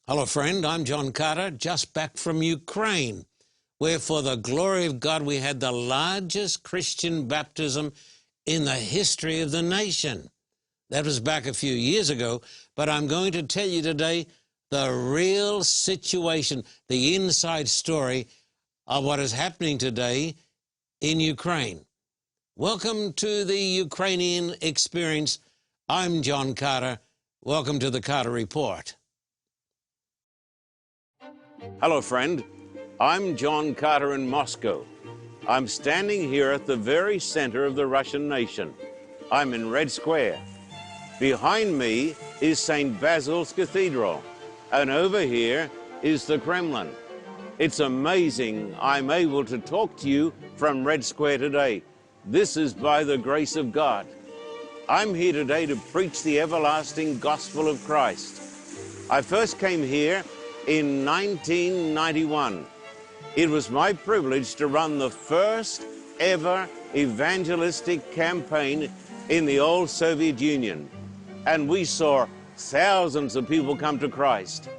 Hello, friend. I'm John Carter, just back from Ukraine, where for the glory of God we had the largest Christian baptism in the history of the nation. That was back a few years ago, but I'm going to tell you today the real situation, the inside story of what is happening today in Ukraine. Welcome to the Ukrainian Experience. I'm John Carter. Welcome to the Carter Report. Hello, friend. I'm John Carter in Moscow. I'm standing here at the very center of the Russian nation. I'm in Red Square. Behind me is St. Basil's Cathedral, and over here is the Kremlin. It's amazing I'm able to talk to you from Red Square today. This is by the grace of God. I'm here today to preach the everlasting gospel of Christ. I first came here in 1991. It was my privilege to run the first ever evangelistic campaign in the old Soviet Union, and we saw thousands of people come to Christ.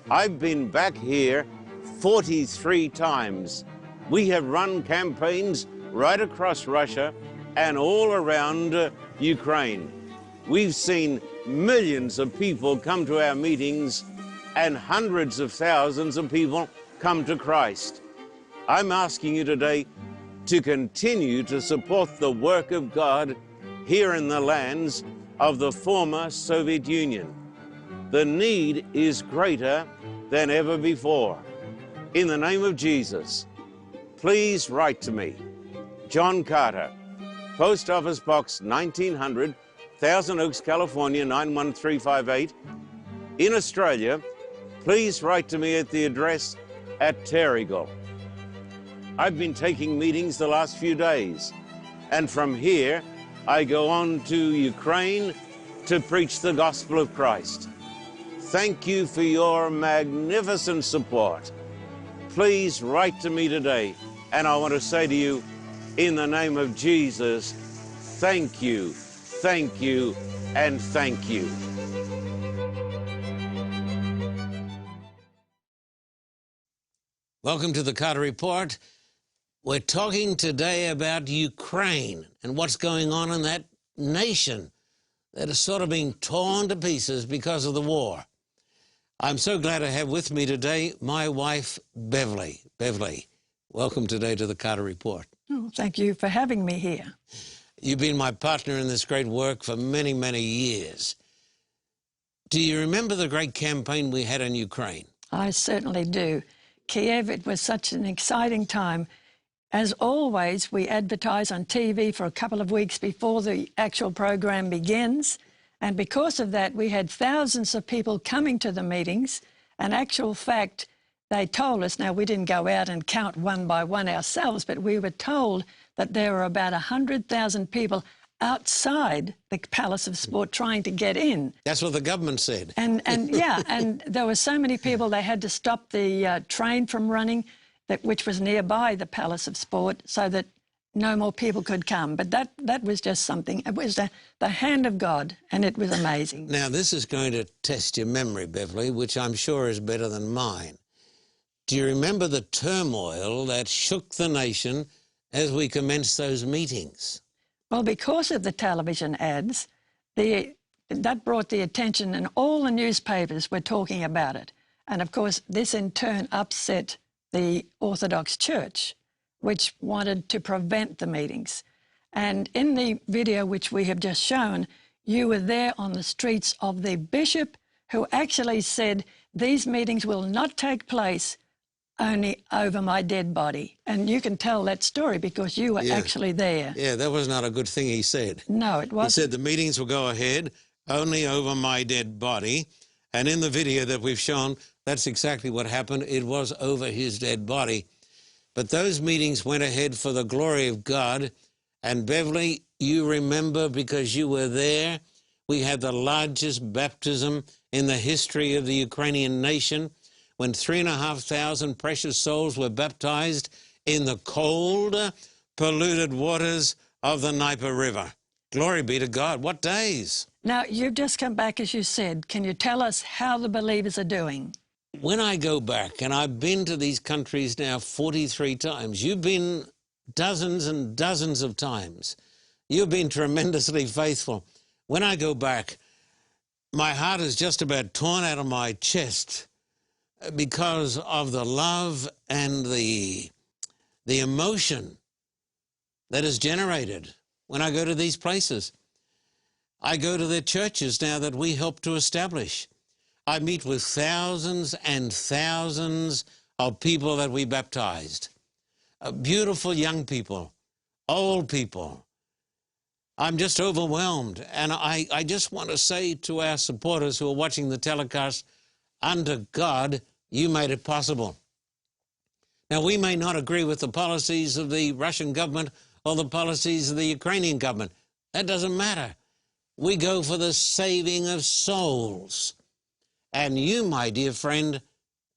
I've been back here 43 times. We have run campaigns right across Russia and all around Ukraine. We've seen millions of people come to our meetings and hundreds of thousands of people come to Christ. I'm asking you today to continue to support the work of God here in the lands of the former Soviet Union. The need is greater than ever before. In the name of Jesus, please write to me, John Carter, Post Office Box 1900, Thousand Oaks, California 91358. In Australia, please write to me at the address at Terrigal. I've been taking meetings the last few days, and from here I go on to Ukraine to preach the gospel of Christ. Thank you for your magnificent support. Please write to me today, and I want to say to you, in the name of Jesus, thank you, and thank you. Welcome to the Carter Report. We're talking today about Ukraine and what's going on in that nation that is sort of being torn to pieces because of the war. I'm so glad to have with me today my wife, Beverly. Beverly, welcome today to the Carter Report. Oh, thank you for having me here. You've been my partner in this great work for many, many years. Do you remember the great campaign we had in Ukraine? I certainly do. Kiev, it was such an exciting time. As always, we advertise on TV for a couple of weeks before the actual program begins. And because of that, we had thousands of people coming to the meetings. In actual fact, they told us, now we didn't go out and count one by one ourselves, but we were told that there were about 100,000 people outside the Palace of Sport trying to get in. That's what the government said. And yeah, and there were so many people, they had to stop the train from running, which was nearby the Palace of Sport, so that no more people could come. But that was just something. It was the hand of God, and it was amazing. Now, this is going to test your memory, Beverly, which I'm sure is better than mine. Do you remember the turmoil that shook the nation as we commenced those meetings? Well, because of the television ads, that brought the attention, and all the newspapers were talking about it. And of course, this in turn upset the Orthodox Church, which wanted to prevent the meetings. And in the video which we have just shown, you were there on the streets of the bishop who actually said, these meetings will not take place only over my dead body. And you can tell that story because you were actually there. Yeah, that was not a good thing he said. No, it wasn't. He said the meetings will go ahead only over my dead body. And in the video that we've shown, that's exactly what happened. It was over his dead body. But those meetings went ahead for the glory of God. And Beverly, you remember because you were there, we had the largest baptism in the history of the Ukrainian nation, when 3,500 precious souls were baptized in the cold, polluted waters of the Dnieper River. Glory be to God. What days? Now, you've just come back, as you said. Can you tell us how the believers are doing? when I go back, and I've been to these countries now 43 times, you've been dozens and dozens of times. You've been tremendously faithful. When I go back, my heart is just about torn out of my chest because of the love and the emotion that is generated when I go to these places. I go to their churches now that we help to establish. I meet with thousands and thousands of people that we baptized. Beautiful young people, old people. I'm just overwhelmed. And I just want to say to our supporters who are watching the telecast, under God, you made it possible. Now, we may not agree with the policies of the Russian government or the policies of the Ukrainian government. That doesn't matter. We go for the saving of souls. And you, my dear friend,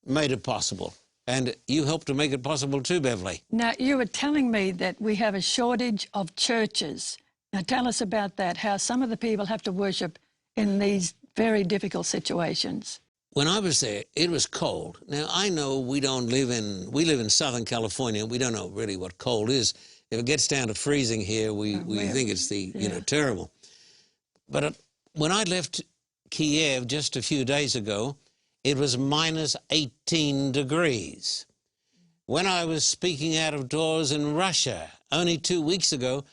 made it possible. And you helped to make it possible too, Beverly. Now, you were telling me that we have a shortage of churches. Now, tell us about that, how some of the people have to worship in these very difficult situations. When I was there, it was cold. Now, I know we live in Southern California. We don't know really what cold is. If it gets down to freezing here, we think it's terrible. But when I left Kiev just a few days ago, it was minus 18 degrees. When I was speaking out of doors in Russia only 2 weeks ago,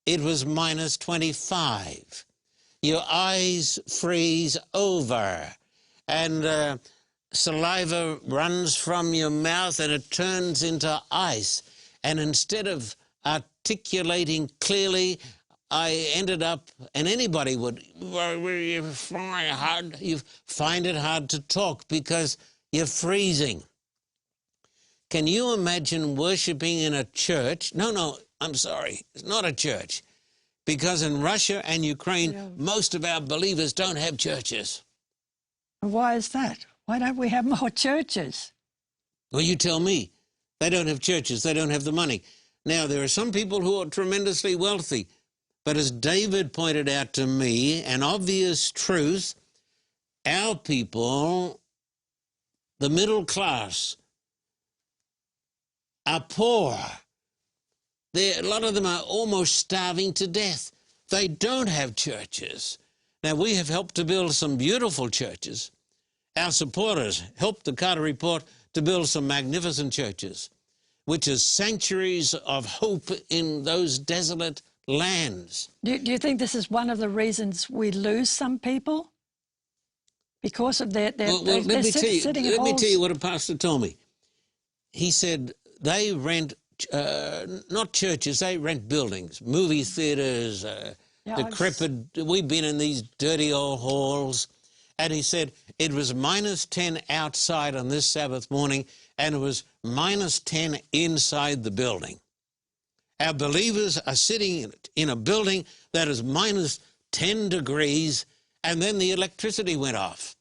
it was minus 25. Your eyes freeze over, and saliva runs from your mouth and it turns into ice. And instead of articulating clearly, I ended up, and anybody would, you find it hard to talk because you're freezing. Can you imagine worshiping in a church? No, I'm sorry, it's not a church. Because in Russia and Ukraine, most of our believers don't have churches. Why is that? Why don't we have more churches? Well, you tell me. They don't have churches. They don't have the money. Now, there are some people who are tremendously wealthy. But as David pointed out to me, an obvious truth, our people, the middle class, are poor. A lot of them are almost starving to death. They don't have churches. Now, we have helped to build some beautiful churches. Our supporters helped the Carter Report to build some magnificent churches, which are sanctuaries of hope in those desolate lands. Do you think this is one of the reasons we lose some people? Because of their let me tell you what a pastor told me. He said they rent, not churches, they rent buildings, movie theaters, decrepit. We've been in these dirty old halls. And he said it was minus 10 outside on this Sabbath morning, and it was minus 10 inside the building. Our believers are sitting in a building that is minus 10 degrees, and then the electricity went off.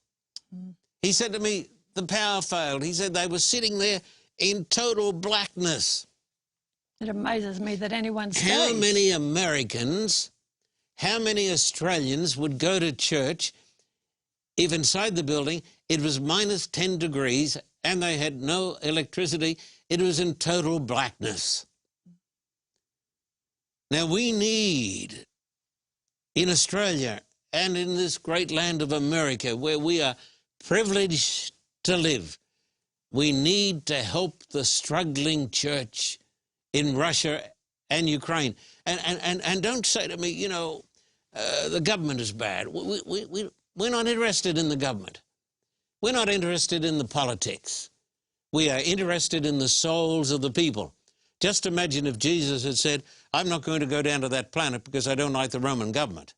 He said to me, the power failed. He said they were sitting there in total blackness. It amazes me that anyone stays. How many Americans, how many Australians would go to church if inside the building it was minus 10 degrees and they had no electricity? It was in total blackness. Now, we need, in Australia and in this great land of America, where we are privileged to live, we need to help the struggling church in Russia and Ukraine. And don't say to me, you know, the government is bad. We're not interested in the government. We're not interested in the politics. We are interested in the souls of the people. Just imagine if Jesus had said, I'm not going to go down to that planet because I don't like the Roman government.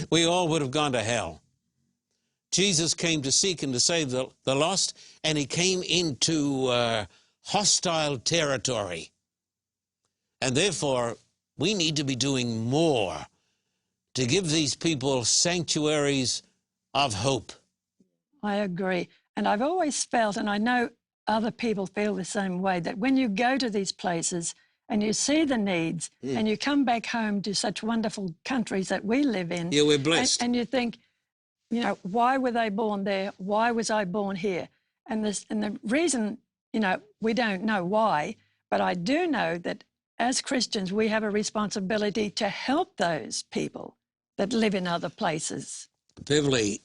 We all would have gone to hell. Jesus came to seek and to save the lost, and he came into hostile territory. And therefore, we need to be doing more to give these people sanctuaries of hope. I agree. And I've always felt, and I know other people feel the same way, that when you go to these places and you see the needs and you come back home to such wonderful countries that we live in. Yeah, we're blessed. And you think, you know, why were they born there? Why was I born here? And the reason, you know, we don't know why, but I do know that as Christians, we have a responsibility to help those people that live in other places. Beverly,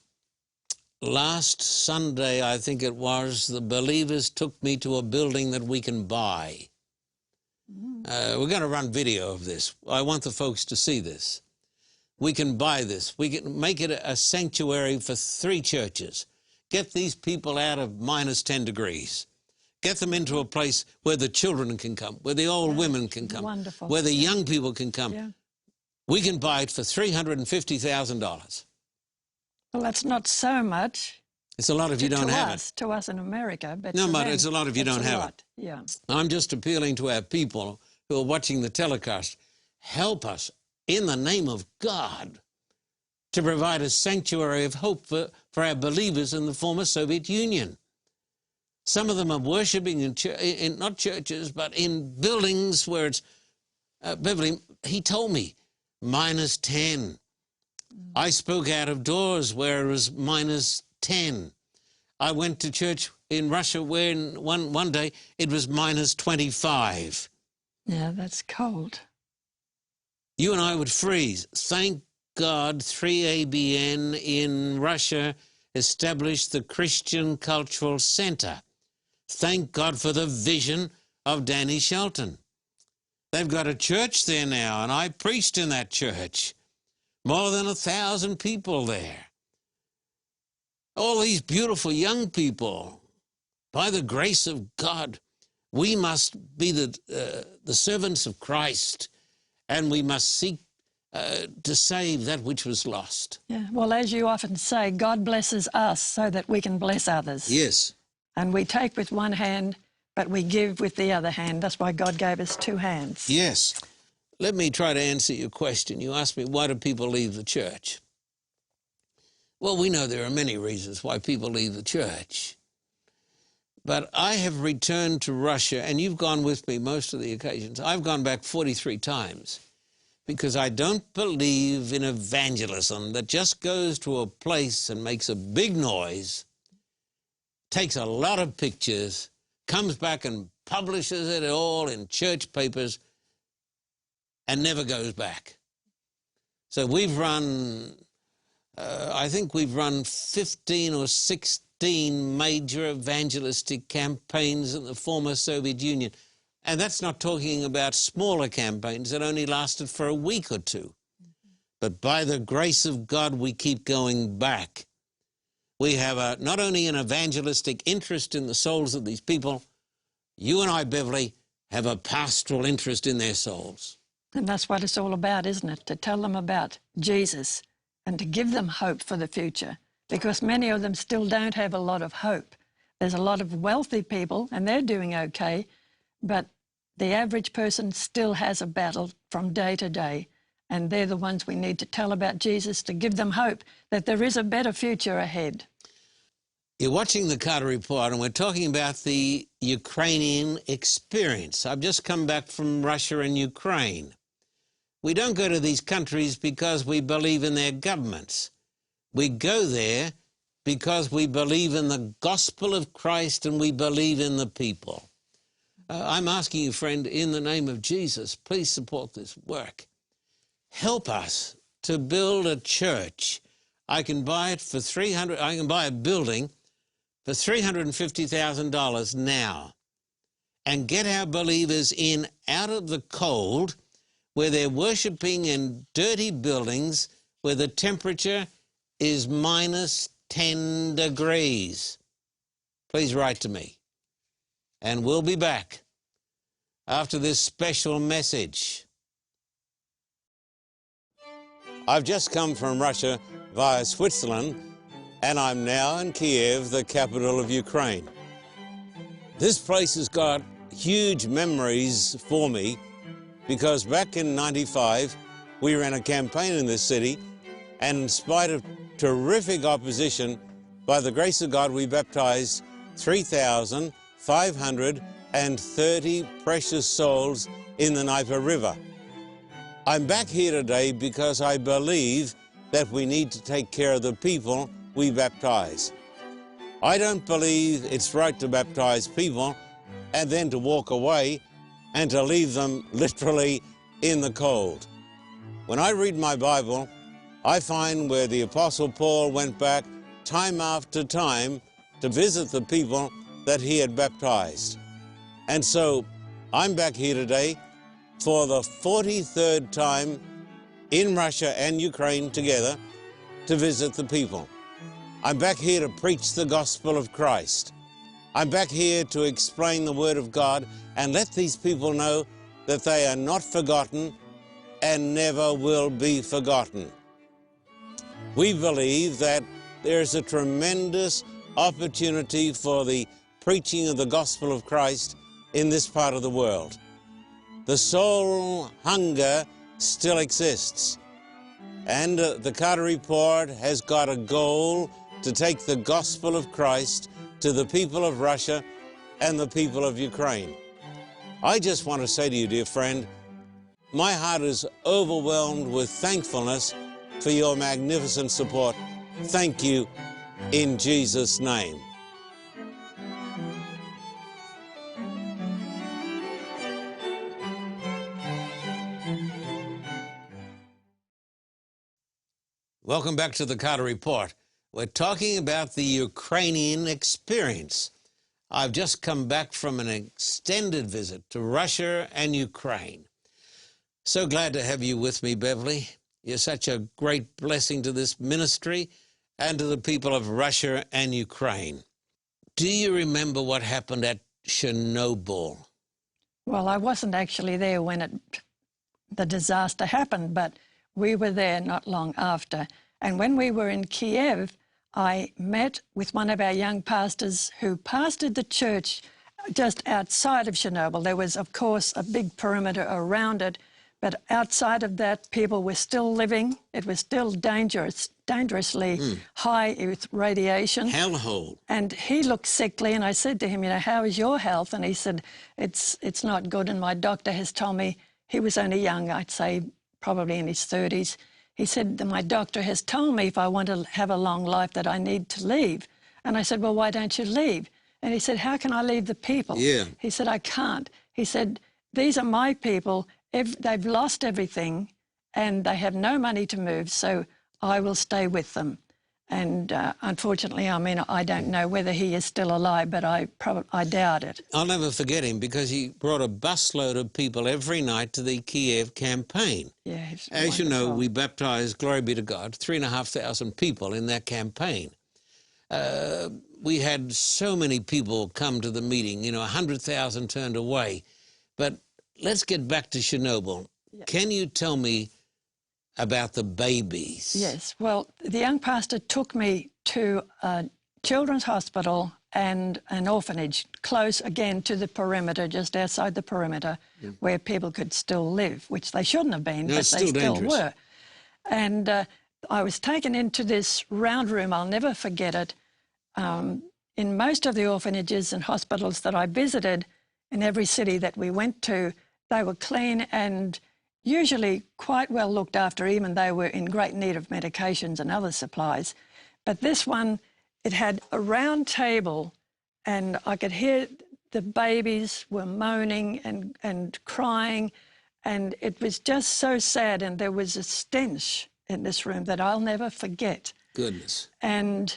last Sunday, I think it was, the believers took me to a building that we can buy. We're going to run video of this. I want the folks to see this. We can buy this. We can make it a sanctuary for 3 churches. Get these people out of minus 10 degrees. Get them into a place where the children can come, where the old women can come, wonderful. where the young people can come. Yeah. We can buy it for $350,000. Well, that's not so much. It's a lot if you don't have it. To us in America. But No, but it's a lot if you don't have it. Yeah. I'm just appealing to our people who are watching the telecast. Help us, in the name of God, to provide a sanctuary of hope for our believers in the former Soviet Union. Some of them are worshipping in not churches, but in buildings where it's, Beverly, he told me, minus 10. I spoke out of doors where it was minus 10. I went to church in Russia where one day it was minus 25. Yeah, that's cold. You and I would freeze. Thank God 3ABN in Russia established the Christian Cultural Center. Thank God for the vision of Danny Shelton. They've got a church there now, and I preached in that church. More than 1,000 people there. All these beautiful young people. By the grace of God, we must be the servants of Christ, and we must seek to save that which was lost. Yeah. Well, as you often say, God blesses us so that we can bless others. Yes. And we take with one hand, but we give with the other hand. That's why God gave us 2 hands. Yes. Let me try to answer your question. You asked me, why do people leave the church? Well, we know there are many reasons why people leave the church. But I have returned to Russia, and you've gone with me most of the occasions. I've gone back 43 times because I don't believe in evangelism that just goes to a place and makes a big noise, takes a lot of pictures, comes back and publishes it all in church papers, and never goes back. So we've run, I think we've run 15 or 16 major evangelistic campaigns in the former Soviet Union. And that's not talking about smaller campaigns that only lasted for a week or 2. But by the grace of God, we keep going back. We have not only an evangelistic interest in the souls of these people, you and I, Beverly, have a pastoral interest in their souls. And that's what it's all about, isn't it? To tell them about Jesus and to give them hope for the future, because many of them still don't have a lot of hope. There's a lot of wealthy people, and they're doing okay, but the average person still has a battle from day to day, and they're the ones we need to tell about Jesus to give them hope that there is a better future ahead. You're watching the Carter Report, and we're talking about the Ukrainian experience. I've just come back from Russia and Ukraine. We don't go to these countries because we believe in their governments. We go there because we believe in the gospel of Christ and we believe in the people. I'm asking you, friend, in the name of Jesus, please support this work. Help us to build a church. I can buy it for I can buy a building for $350,000 now and get our believers in out of the cold where they're worshiping in dirty buildings where the temperature is minus 10 degrees. Please write to me. And we'll be back after this special message. I've just come from Russia via Switzerland, and I'm now in Kiev, the capital of Ukraine. This place has got huge memories for me because back in '95, we ran a campaign in this city, and in spite of terrific opposition, by the grace of God, we baptized 3,530 precious souls in the Dnieper River. I'm back here today because I believe that we need to take care of the people we baptize. I don't believe it's right to baptize people and then to walk away and to leave them literally in the cold. When I read my Bible, I find where the Apostle Paul went back time after time to visit the people that he had baptized. And so I'm back here today for the 43rd time in Russia and Ukraine together to visit the people. I'm back here to preach the gospel of Christ. I'm back here to explain the Word of God and let these people know that they are not forgotten and never will be forgotten. We believe that there's a tremendous opportunity for the preaching of the gospel of Christ in this part of the world. The soul hunger still exists, and the Carter Report has got a goal to take the gospel of Christ to the people of Russia and the people of Ukraine. I just want to say to you, dear friend, my heart is overwhelmed with thankfulness for your magnificent support. Thank you in Jesus' name. Welcome back to the Carter Report. We're talking about the Ukrainian experience. I've just come back from an extended visit to Russia and Ukraine. So glad to have you with me, Beverly. You're such a great blessing to this ministry and to the people of Russia and Ukraine. Do you remember what happened at Chernobyl? Well, I wasn't actually there when the disaster happened, but we were there not long after. And when we were in Kiev, I met with one of our young pastors who pastored the church just outside of Chernobyl. There was, of course, a big perimeter around it, but outside of that, people were still living. It was still dangerously high with radiation. Hellhole. And he looked sickly, and I said to him, you know, how is your health? And he said, it's not good, and my doctor has told me, he was only young, I'd say probably in his 30s. He said, my doctor has told me if I want to have a long life that I need to leave. And I said, well, why don't you leave? And he said, how can I leave the people? Yeah. He said, I can't. He said, these are my people. They've lost everything and they have no money to move, so I will stay with them. And unfortunately, I mean, I don't know whether he is still alive, but I doubt it. I'll never forget him because he brought a busload of people every night to the Kiev campaign. Yeah, As you know, we baptized, glory be to God, 3,500 people in that campaign. We had so many people come to the meeting, you know, 100,000 turned away. But let's get back to Chernobyl. Yeah. Can you tell me about the babies? Yes. Well, the young pastor took me to a children's hospital and an orphanage close again to the perimeter, just outside the perimeter, where people could still live, which they shouldn't have been, but they still were. And I was taken into this round room. I'll never forget it. In most of the orphanages and hospitals that I visited, in every city that we went to, they were clean and usually quite well looked after, even though they were in great need of medications and other supplies. But this one, it had a round table, and I could hear the babies were moaning and crying, and it was just so sad, and there was a stench in this room that I'll never forget. Goodness. And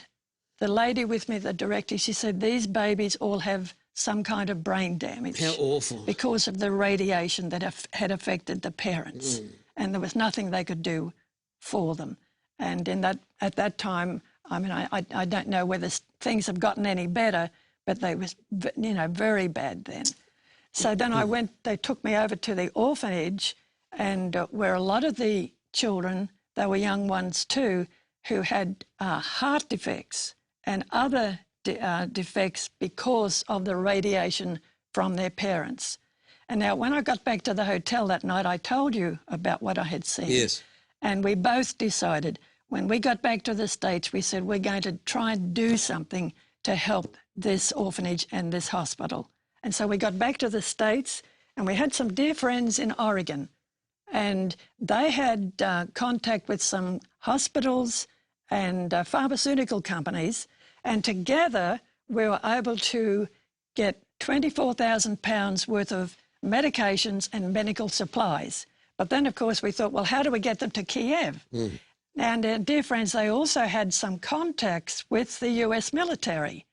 the lady with me, the director, she said, these babies all have some kind of brain damage. How awful. Because of the radiation that had affected the parents. And there was nothing they could do for them. And at that time, I mean, I don't know whether things have gotten any better, but they was, you know, very bad then. So then they took me over to the orphanage, and where a lot of the children, they were young ones too, who had heart defects and other defects because of the radiation from their parents. And now when I got back to the hotel that night, I told you about what I had seen. Yes. And we both decided, when we got back to the States, we said, we're going to try and do something to help this orphanage and this hospital. And so we got back to the States, and we had some dear friends in Oregon. And they had contact with some hospitals and pharmaceutical companies, and together we were able to get £24,000 worth of medications and medical supplies. But then, of course, we thought, well, how do we get them to Kiev? And dear friends, they also had some contacts with the US military.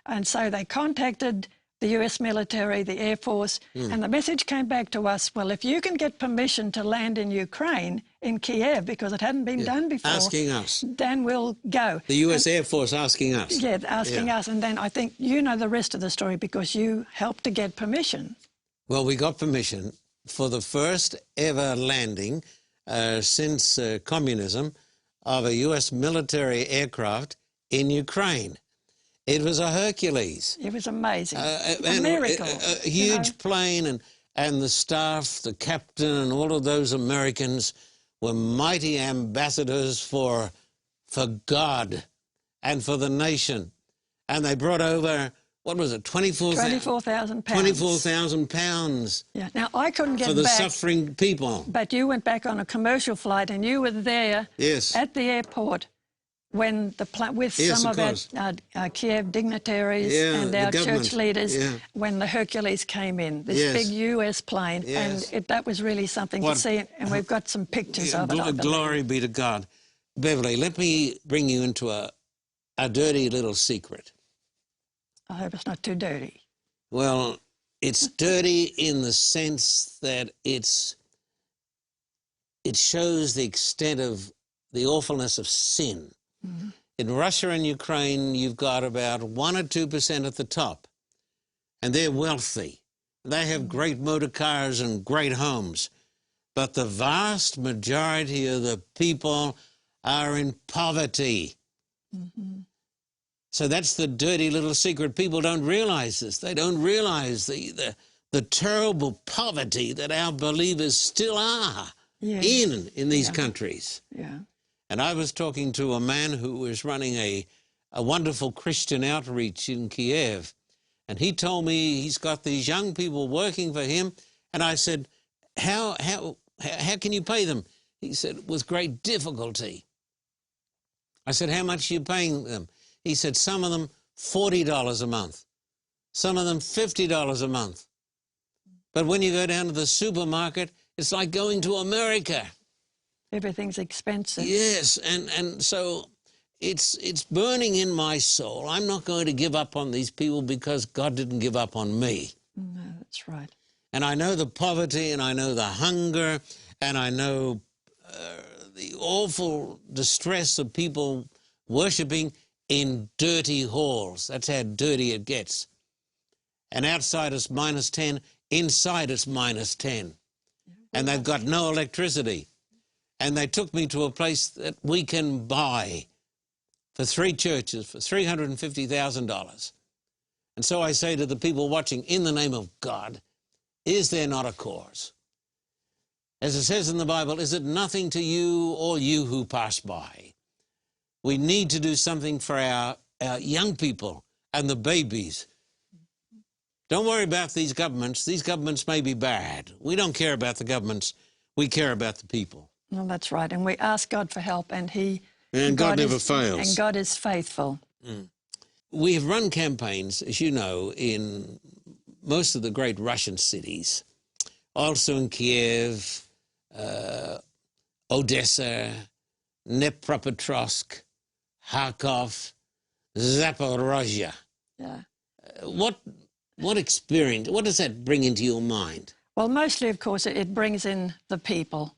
And so they contacted the US military, the Air Force, and the message came back to us, well, if you can get permission to land in Ukraine, in Kiev, because it hadn't been done before. Asking us. Then we'll go. The US Air Force asking us. Yeah, asking us. And then I think you know the rest of the story because you helped to get permission. Well, we got permission for the first ever landing since communism of a US military aircraft in Ukraine. It was a Hercules. It was amazing. A miracle. A huge plane, and the staff, the captain, and all of those Americans were mighty ambassadors for God and for the nation. And they brought over, what was it, 24,000 pounds. 24,000 pounds. Yeah. Now, I couldn't get for the back, suffering people. But you went back on a commercial flight, and you were there at the airport when with some of our Kiev dignitaries and our church leaders, when the Hercules came in, this big US plane, and that was really something to see, and we've got some pictures of it. Glory be to God. Beverly, let me bring you into a dirty little secret. I hope it's not too dirty. Well, it's dirty in the sense that it shows the extent of the awfulness of sin. In Russia and Ukraine, you've got about 1 or 2% at the top, and they're wealthy. They have great motor cars and great homes, but the vast majority of the people are in poverty. So that's the dirty little secret. People don't realize this. They don't realize the terrible poverty that our believers still are in these countries. And I was talking to a man who was running a wonderful Christian outreach in Kiev, and he told me he's got these young people working for him, and I said, how can you pay them? He said, with great difficulty. I said, how much are you paying them? He said, some of them $40 a month, some of them $50 a month. But when you go down to the supermarket, it's like going to America. Everything's expensive. Yes, and so it's burning in my soul. I'm not going to give up on these people because God didn't give up on me. No, that's right. And I know the poverty, and I know the hunger, and I know the awful distress of people worshiping in dirty halls. That's how dirty it gets. And outside it's -10, inside it's -10. And they've got no electricity. And they took me to a place that we can buy for 3 churches for $350,000. And so I say to the people watching, in the name of God, is there not a cause? As it says in the Bible, is it nothing to you or you who pass by? We need to do something for our young people and the babies. Don't worry about these governments. These governments may be bad. We don't care about the governments. We care about the people. Well, that's right. And we ask God for help, and God never fails. And God is faithful. We have run campaigns, as you know, in most of the great Russian cities, also in Kiev, Odessa, Dnipropetrovsk, Kharkov, Zaporozhye. What experience, what does that bring into your mind? Well, mostly, of course, it brings in the people.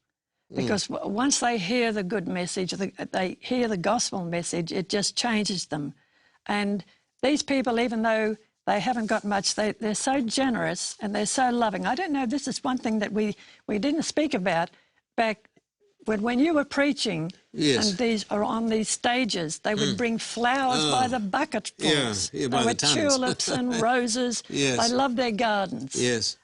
Because once they hear the good message, they hear the gospel message, it just changes them. And these people, even though they haven't got much, they're so generous and they're so loving. I don't know, this is one thing that we didn't speak about back when you were preaching, and these are on these stages, they would bring flowers by the bucketfuls. By they the were tons. tulips and roses. They loved their gardens.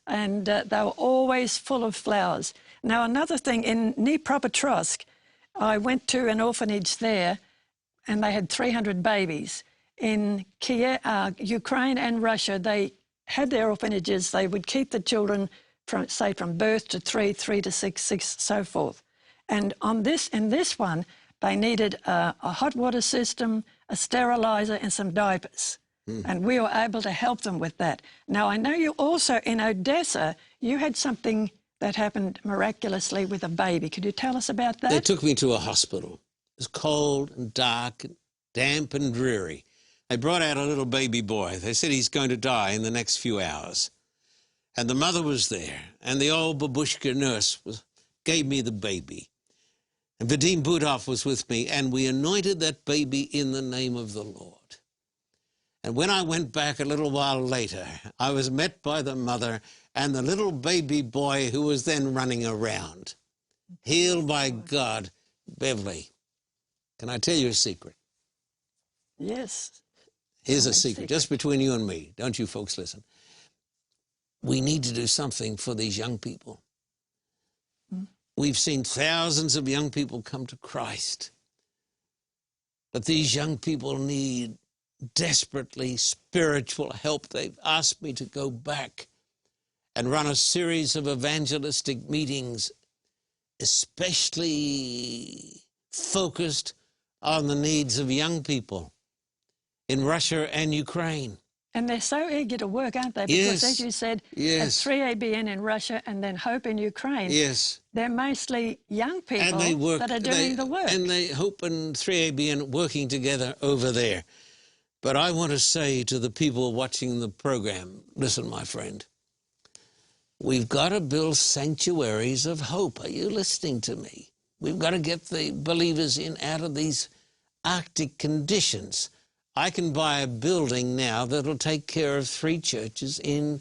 And they were always full of flowers. Now, another thing, in Dnipropetrovsk, I went to an orphanage there, and they had 300 babies. In Kiev, Ukraine and Russia, they had their orphanages. They would keep the children from birth to 3, 3 to 6, 6, so forth. And in this one, they needed a hot water system, a sterilizer, and some diapers. And we were able to help them with that. Now, I know you also, in Odessa, you had something that happened miraculously with a baby. Could you tell us about that? They took me to a hospital. It was cold and dark and damp and dreary. They brought out a little baby boy. They said he's going to die in the next few hours. And the mother was there, and the old babushka nurse gave me the baby. And Vadim Budov was with me, and we anointed that baby in the name of the Lord. And when I went back a little while later, I was met by the mother and the little baby boy who was then running around. Healed by God. Beverly, can I tell you a secret? Yes. Here's a secret, just between you and me. Don't you folks listen. We need to do something for these young people. We've seen thousands of young people come to Christ. But these young people need desperately spiritual help. They've asked me to go back and run a series of evangelistic meetings, especially focused on the needs of young people in Russia and Ukraine. And they're so eager to work, aren't they? Yes. Because as you said, Yes. at 3ABN in Russia and then Hope in Ukraine, Yes. they're mostly young people And they work, that are doing the work. And they Hope and 3ABN working together over there. But I want to say to the people watching the program, listen, my friend, we've got to build sanctuaries of hope. Are you listening to me? We've got to get the believers in out of these Arctic conditions. I can buy a building now that'll take care of 3 churches in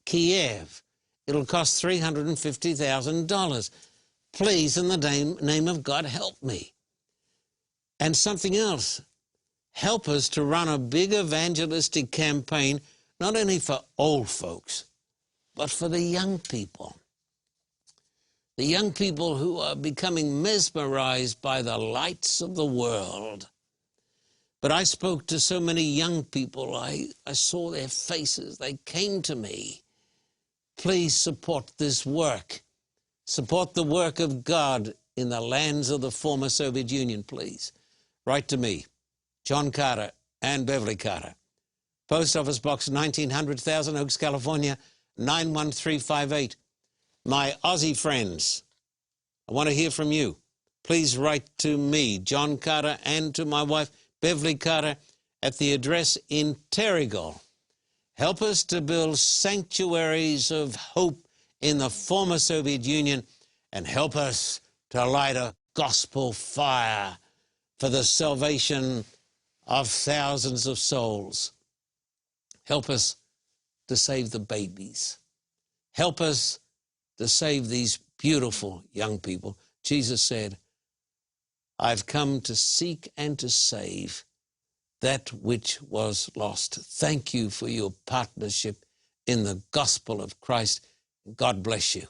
Kiev. It'll cost $350,000. Please, in the name of God, help me. And something else, help us to run a big evangelistic campaign, not only for old folks, but for the young people. The young people who are becoming mesmerized by the lights of the world. But I spoke to so many young people. I saw their faces. They came to me. Please support this work. Support the work of God in the lands of the former Soviet Union, please. Write to me, John Carter and Beverly Carter. Post Office Box 1900, Thousand Oaks, California, 91358. My Aussie friends, I want to hear from you. Please write to me, John Carter, and to my wife, Beverly Carter, at the address in Terrigal. Help us to build sanctuaries of hope in the former Soviet Union, and help us to light a gospel fire for the salvation of thousands of souls. Help us to save the babies. Help us to save these beautiful young people. Jesus said, I've come to seek and to save that which was lost. Thank you for your partnership in the gospel of Christ. God bless you.